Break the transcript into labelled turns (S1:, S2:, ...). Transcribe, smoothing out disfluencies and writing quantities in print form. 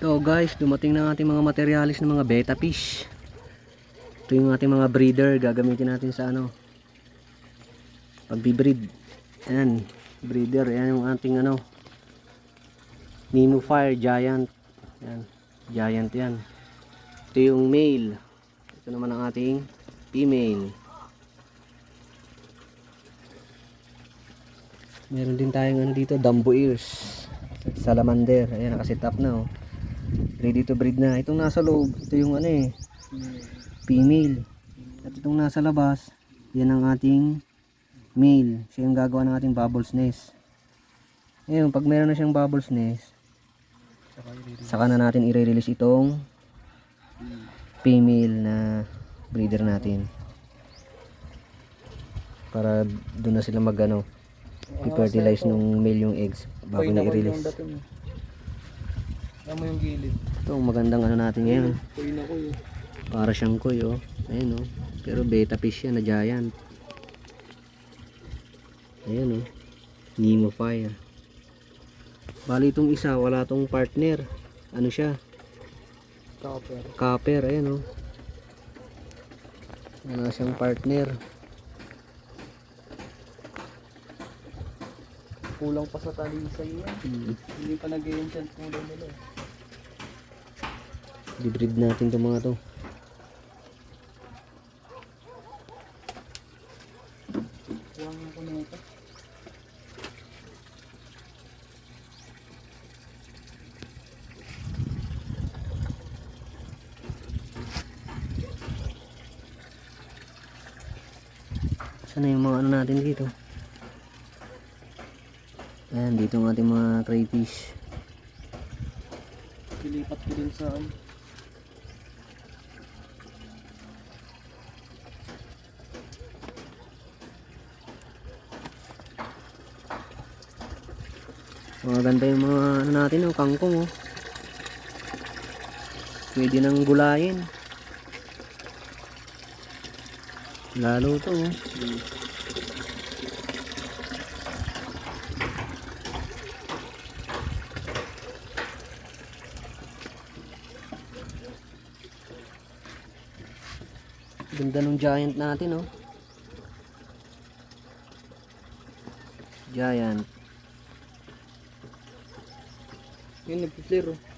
S1: So guys, dumating na ang ating mga materialis ng mga betta fish. Ito yung ating mga breeder, gagamitin natin sa ano, pagbi-breed. Ayan, breeder, ayan yung ating ano, Nemo Fire Giant. Ayan, giant yan. Ito yung male. Ito naman ang ating female. Meron din tayong ano dito, Dumbo ears, salamander. Ayan, nakaset up na oh. Ready to breed na. Itong nasa loob, ito yung ano eh, female. At itong nasa labas, yan ang ating male. Siya yung gagawa ng ating bubbles nest. Ngayon, pag meron na siyang bubbles nest, saka na natin i-release itong female na breeder natin. Para doon na sila mag ano, i-fertilize nung male yung eggs bago na i-release.
S2: Mo yung gilid.
S1: Ito, magandang ano natin ngayon.
S2: Kuy na kuy.
S1: Para siyang kuy oh. Ayun oh. Pero betta fish yan na giant. Ayan oh. Nemo Fire. Bali itong isa, wala tong partner. Ano siya?
S2: Copper.
S1: Copper, ayan oh. Wala siyang partner.
S2: Kulang pa sa talisay yan. Hindi pa nag-i-enchant kulang nila.
S1: I-breed natin itong mga to.
S2: Kulang na ko na ito.
S1: Saan na yung mga ano natin dito? Ayan, dito ang ating mga crayfish.
S2: Dilipat ko din sa
S1: Maganda yung mga ano natin oh, kangkong oh. Pwede nang gulayin. Lalo to oh. Ganda ng giant natin oh. Giant.
S2: yun, nag-flare oh.